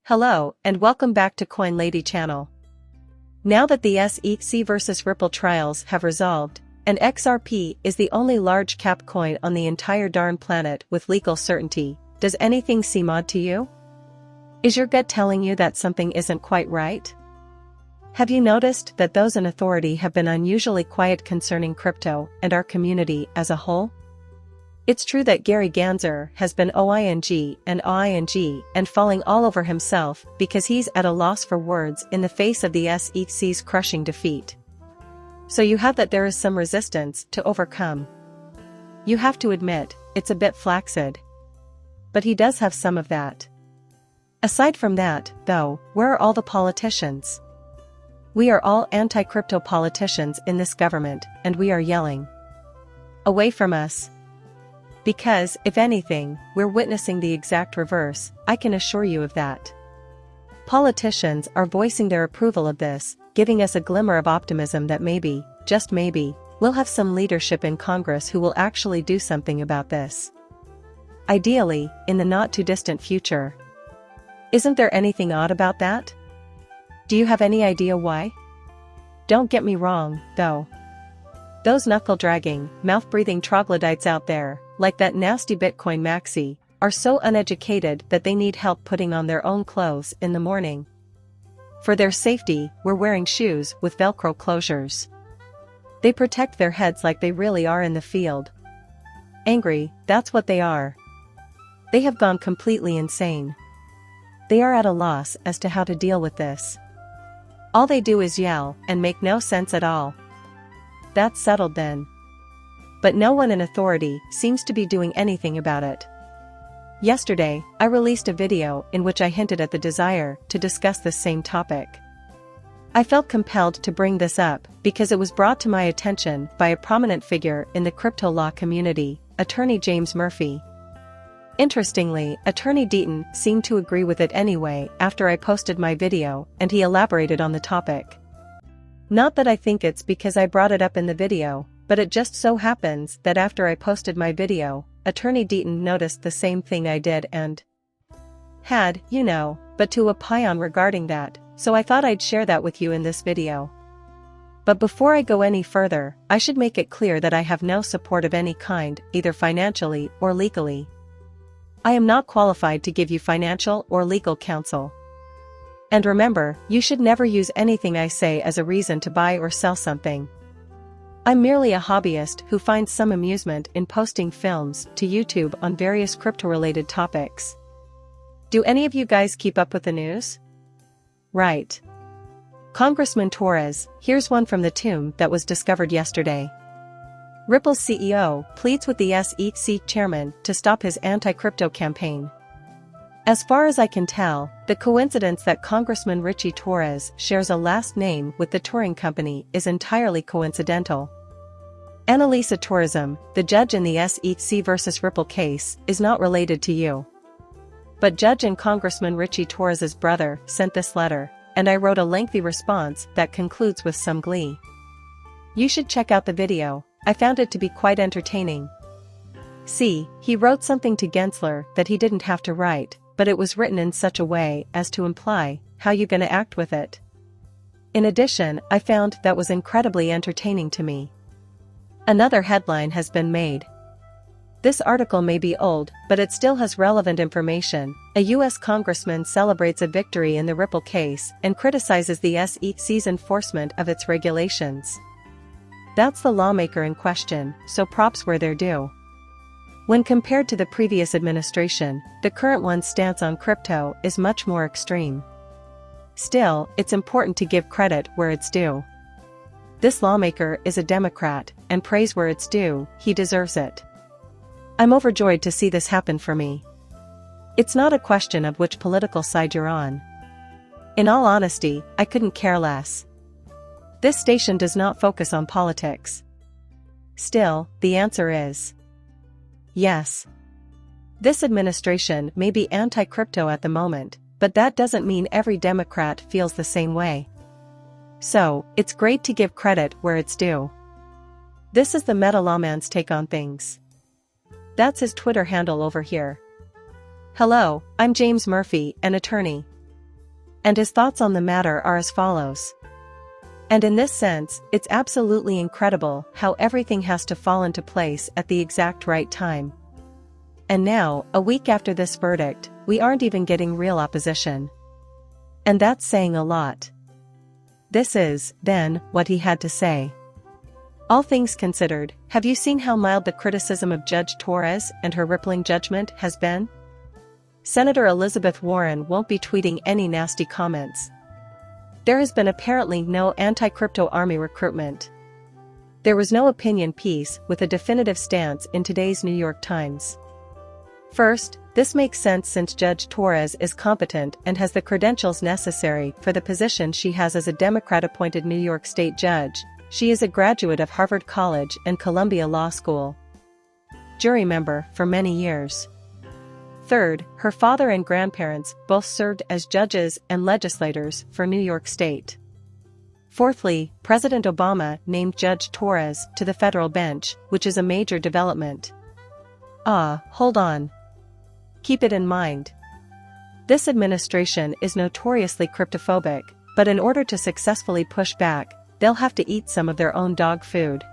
Hello, and welcome back to Coin Lady channel. Now that the SEC versus Ripple trials have resolved, and XRP is the only large cap coin on the entire darn planet with legal certainty, does anything seem odd to you? Is your gut telling you that something isn't quite right? Have you noticed that those in authority have been unusually quiet concerning crypto and our community as a whole? It's true that Gary Gensler has been OING and falling all over himself because he's at a loss for words in the face of the SEC's crushing defeat. So you have that there is some resistance to overcome. You have to admit, it's a bit flaccid. But he does have some of that. Aside from that, though, where are all the politicians? We are all anti-crypto politicians in this government, and we are yelling. Away from us. Because, if anything, we're witnessing the exact reverse, I can assure you of that. Politicians are voicing their approval of this, giving us a glimmer of optimism that maybe, just maybe, we'll have some leadership in Congress who will actually do something about this. Ideally, in the not-too-distant future. Isn't there anything odd about that? Do you have any idea why? Don't get me wrong, though. Those knuckle-dragging, mouth-breathing troglodytes out there, like that nasty Bitcoin maxi, are so uneducated that they need help putting on their own clothes in the morning. For their safety, we're wearing shoes with Velcro closures. They protect their heads like they really are in the field. Angry, that's what they are. They have gone completely insane. They are at a loss as to how to deal with this. All they do is yell and make no sense at all. That's settled then. But no one in authority seems to be doing anything about it. Yesterday, I released a video in which I hinted at the desire to discuss this same topic. I felt compelled to bring this up because it was brought to my attention by a prominent figure in the crypto law community, Attorney James Murphy. Interestingly, Attorney Deaton seemed to agree with it anyway after I posted my video, and he elaborated on the topic. Not that I think it's because I brought it up in the video, but it just so happens that after I posted my video, Attorney Deaton noticed the same thing I did and had, but to opine on regarding that, so I thought I'd share that with you in this video. But before I go any further, I should make it clear that I have no support of any kind, either financially or legally. I am not qualified to give you financial or legal counsel. And remember, you should never use anything I say as a reason to buy or sell something. I'm merely a hobbyist who finds some amusement in posting films to YouTube on various crypto-related topics. Do any of you guys keep up with the news? Right. Congressman Torres, here's one from the tomb that was discovered yesterday. Ripple's CEO pleads with the SEC chairman to stop his anti-crypto campaign. As far as I can tell, the coincidence that Congressman Richie Torres shares a last name with the touring company is entirely coincidental. Annalisa Tourism, the judge in the SEC versus Ripple case, is not related to you. But Judge and Congressman Richie Torres's brother sent this letter, and I wrote a lengthy response that concludes with some glee. You should check out the video, I found it to be quite entertaining. See, he wrote something to Gensler that he didn't have to write, but it was written in such a way as to imply, how you gonna act with it? In addition, I found that was incredibly entertaining to me. Another headline has been made. This article may be old, but it still has relevant information. A U.S. congressman celebrates a victory in the Ripple case and criticizes the SEC's enforcement of its regulations. That's the lawmaker in question, so props where they're due. When compared to the previous administration, the current one's stance on crypto is much more extreme. Still, it's important to give credit where it's due. This lawmaker is a Democrat, and praise where it's due, he deserves it. I'm overjoyed to see this happen for me. It's not a question of which political side you're on. In all honesty, I couldn't care less. This station does not focus on politics. Still, the answer is yes. This administration may be anti-crypto at the moment, but that doesn't mean every Democrat feels the same way. So, it's great to give credit where it's due. This is the Meta Lawman's take on things. That's his Twitter handle over here. Hello, I'm James Murphy, an attorney. And his thoughts on the matter are as follows. And in this sense, it's absolutely incredible how everything has to fall into place at the exact right time. And now, a week after this verdict, we aren't even getting real opposition. And that's saying a lot. This is, then, what he had to say. All things considered, have you seen how mild the criticism of Judge Torres and her rippling judgment has been? Senator Elizabeth Warren won't be tweeting any nasty comments. There has been apparently no anti-crypto army recruitment. There was no opinion piece with a definitive stance in today's New York Times. First, this makes sense since Judge Torres is competent and has the credentials necessary for the position she has as a Democrat-appointed New York State judge. She is a graduate of Harvard College and Columbia Law School. Jury member for many years. Third, her father and grandparents both served as judges and legislators for New York State. Fourthly, President Obama named Judge Torres to the federal bench, which is a major development. Hold on. Keep it in mind. This administration is notoriously cryptophobic, but in order to successfully push back, they'll have to eat some of their own dog food.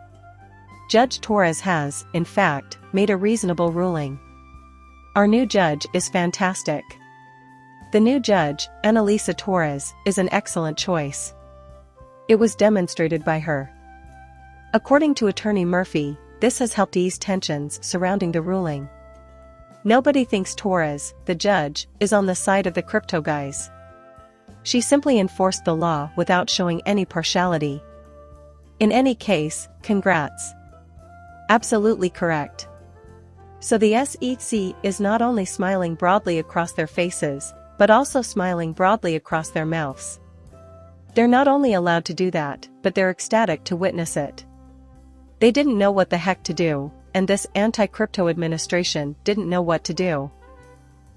Judge Torres has, in fact, made a reasonable ruling. Our new judge is fantastic. The new judge, Annalisa Torres, is an excellent choice. It was demonstrated by her. According to Attorney Murphy, this has helped ease tensions surrounding the ruling. Nobody thinks Torres, the judge, is on the side of the crypto guys. She simply enforced the law without showing any partiality. In any case, congrats. Absolutely correct. So the SEC is not only smiling broadly across their faces, but also smiling broadly across their mouths. They're not only allowed to do that, but they're ecstatic to witness it. They didn't know what the heck to do, and this anti-crypto administration didn't know what to do.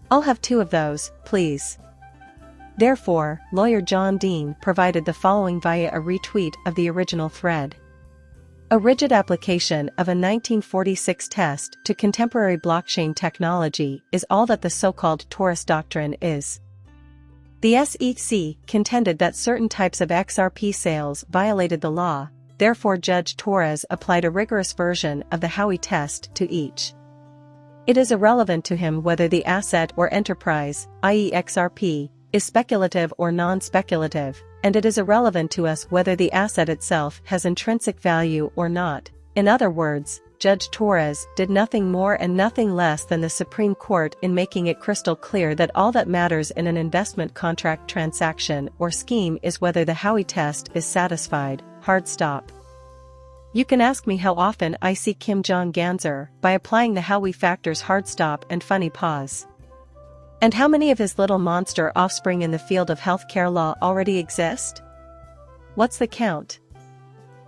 I'll have 2 of those, please. Therefore, lawyer John Dean provided the following via a retweet of the original thread. A rigid application of a 1946 test to contemporary blockchain technology is all that the so-called Torres Doctrine is. The SEC contended that certain types of XRP sales violated the law, therefore Judge Torres applied a rigorous version of the Howey test to each. It is irrelevant to him whether the asset or enterprise, i.e. XRP, is speculative or non-speculative, and it is irrelevant to us whether the asset itself has intrinsic value or not. In other words, Judge Torres did nothing more and nothing less than the Supreme Court in making it crystal clear that all that matters in an investment contract transaction or scheme is whether the Howey test is satisfied. Hard stop. You can ask me how often I see Kim Jong-Ganzer by applying the Howey factors hard stop and funny pause. And how many of his little monster offspring in the field of healthcare law already exist? What's the count?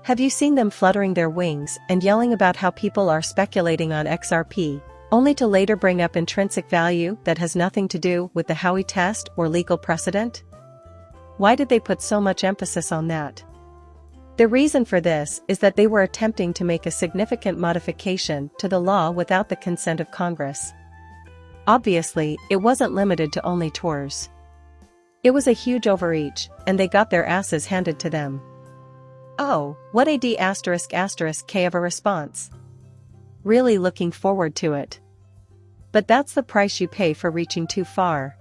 Have you seen them fluttering their wings and yelling about how people are speculating on XRP, only to later bring up intrinsic value that has nothing to do with the Howey test or legal precedent? Why did they put so much emphasis on that? The reason for this is that they were attempting to make a significant modification to the law without the consent of Congress. Obviously, it wasn't limited to only Tors. It was a huge overreach, and they got their asses handed to them. Oh, what a D***K of a response. Really looking forward to it. But that's the price you pay for reaching too far.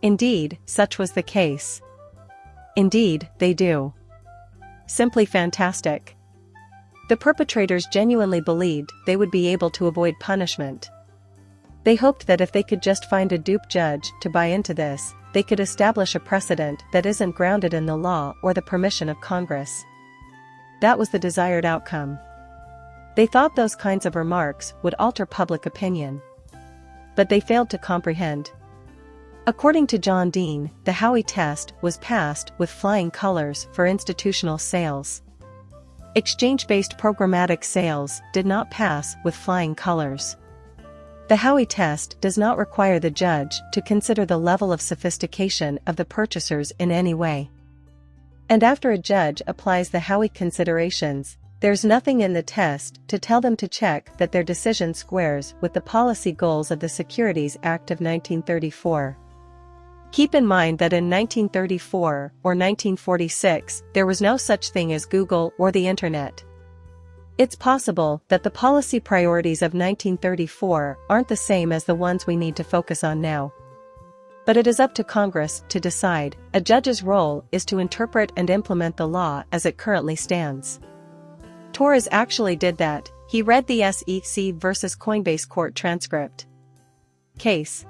Indeed, such was the case. Indeed, they do. Simply fantastic. The perpetrators genuinely believed they would be able to avoid punishment. They hoped that if they could just find a dupe judge to buy into this, they could establish a precedent that isn't grounded in the law or the permission of Congress. That was the desired outcome. They thought those kinds of remarks would alter public opinion. But they failed to comprehend. According to John Dean, the Howey test was passed with flying colors for institutional sales. Exchange-based programmatic sales did not pass with flying colors. The Howey test does not require the judge to consider the level of sophistication of the purchasers in any way. And after a judge applies the Howey considerations, there's nothing in the test to tell them to check that their decision squares with the policy goals of the Securities Act of 1934. Keep in mind that in 1934 or 1946, there was no such thing as Google or the Internet. It's possible that the policy priorities of 1934 aren't the same as the ones we need to focus on now. But it is up to Congress to decide. A judge's role is to interpret and implement the law as it currently stands. Torres actually did that. He read the SEC versus Coinbase court transcript. Case.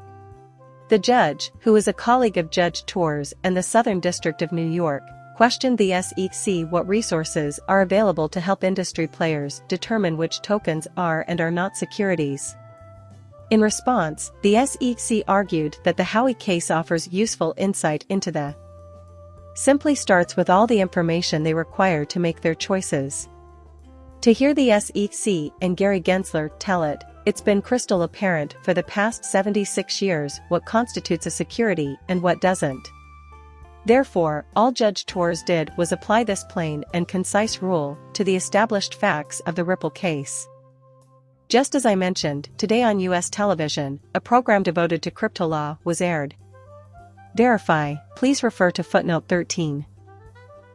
The judge, who is a colleague of Judge Torres and the Southern District of New York, questioned the SEC what resources are available to help industry players determine which tokens are and are not securities. In response, the SEC argued that the Howey case offers useful insight into the simply starts with all the information they require to make their choices. To hear the SEC and Gary Gensler tell it, it's been crystal apparent for the past 76 years what constitutes a security and what doesn't. Therefore, all Judge Torres did was apply this plain and concise rule to the established facts of the Ripple case. Just as I mentioned, today on U.S. television, a program devoted to crypto law was aired. Verify, please refer to footnote 13.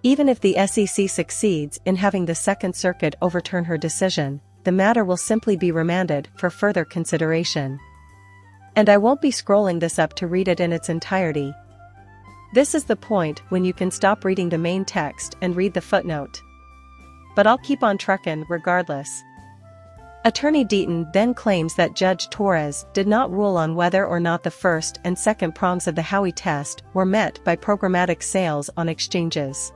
Even if the SEC succeeds in having the Second Circuit overturn her decision, the matter will simply be remanded for further consideration. And I won't be scrolling this up to read it in its entirety. This is the point when you can stop reading the main text and read the footnote. But I'll keep on truckin' regardless. Attorney Deaton then claims that Judge Torres did not rule on whether or not the first and second prongs of the Howey test were met by programmatic sales on exchanges.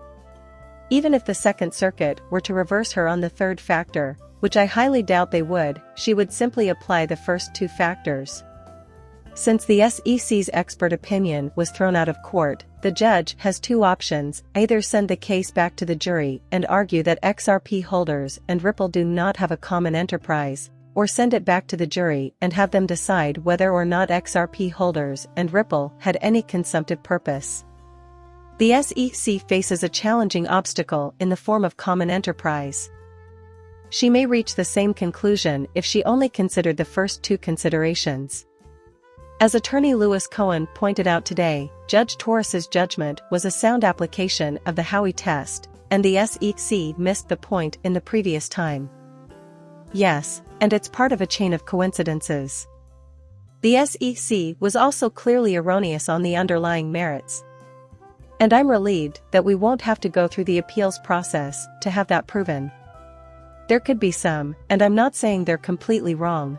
Even if the Second Circuit were to reverse her on the third factor, which I highly doubt they would, she would simply apply the first two factors. Since the SEC's expert opinion was thrown out of court, the judge has two options: either send the case back to the jury and argue that XRP holders and Ripple do not have a common enterprise, or send it back to the jury and have them decide whether or not XRP holders and Ripple had any consumptive purpose. The SEC faces a challenging obstacle in the form of common enterprise. She may reach the same conclusion if she only considered the first two considerations. As attorney Louis Cohen pointed out today, Judge Torres's judgment was a sound application of the Howey test, and the SEC missed the point in the previous time. Yes, and it's part of a chain of coincidences. The SEC was also clearly erroneous on the underlying merits. And I'm relieved that we won't have to go through the appeals process to have that proven. There could be some, and I'm not saying they're completely wrong.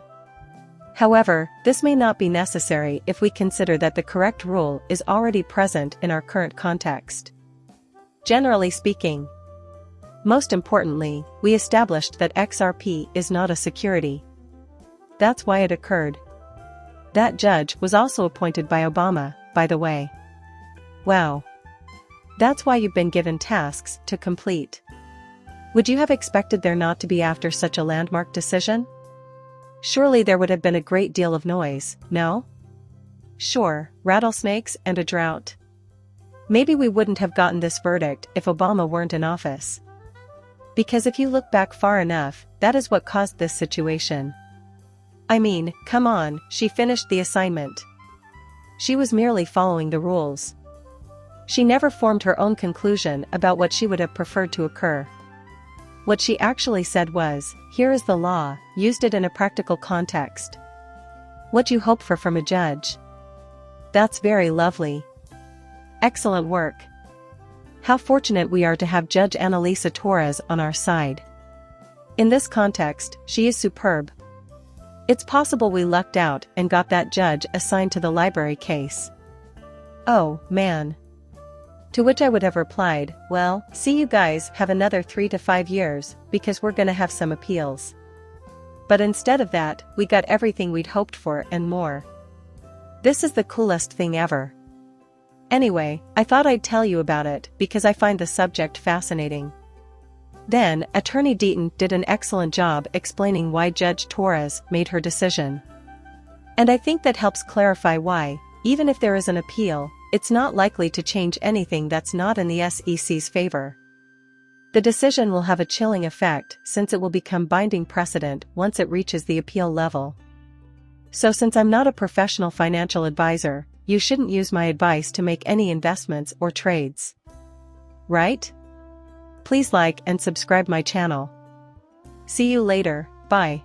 However, this may not be necessary if we consider that the correct rule is already present in our current context. Generally speaking. Most importantly, we established that XRP is not a security. That's why it occurred. That judge was also appointed by Obama, by the way. Wow. That's why you've been given tasks to complete. Would you have expected there not to be after such a landmark decision? Surely there would have been a great deal of noise, no? Sure, rattlesnakes and a drought. Maybe we wouldn't have gotten this verdict if Obama weren't in office. Because if you look back far enough, that is what caused this situation. I mean, come on, she finished the assignment. She was merely following the rules. She never formed her own conclusion about what she would have preferred to occur. What she actually said was, here is the law, used it in a practical context. What you hope for from a judge. That's very lovely. Excellent work. How fortunate we are to have Judge Annalisa Torres on our side. In this context, she is superb. It's possible we lucked out and got that judge assigned to the library case. Oh, man. To which I would have replied, well, see, you guys have another 3 to 5 years, because we're gonna have some appeals. But instead of that, we got everything we'd hoped for and more. This is the coolest thing ever. Anyway, I thought I'd tell you about it because I find the subject fascinating. Then, Attorney Deaton did an excellent job explaining why Judge Torres made her decision. And I think that helps clarify why, even if there is an appeal, it's not likely to change anything that's not in the SEC's favor. The decision will have a chilling effect since it will become binding precedent once it reaches the appeal level. So since I'm not a professional financial advisor, you shouldn't use my advice to make any investments or trades. Right? Please like and subscribe my channel. See you later, bye.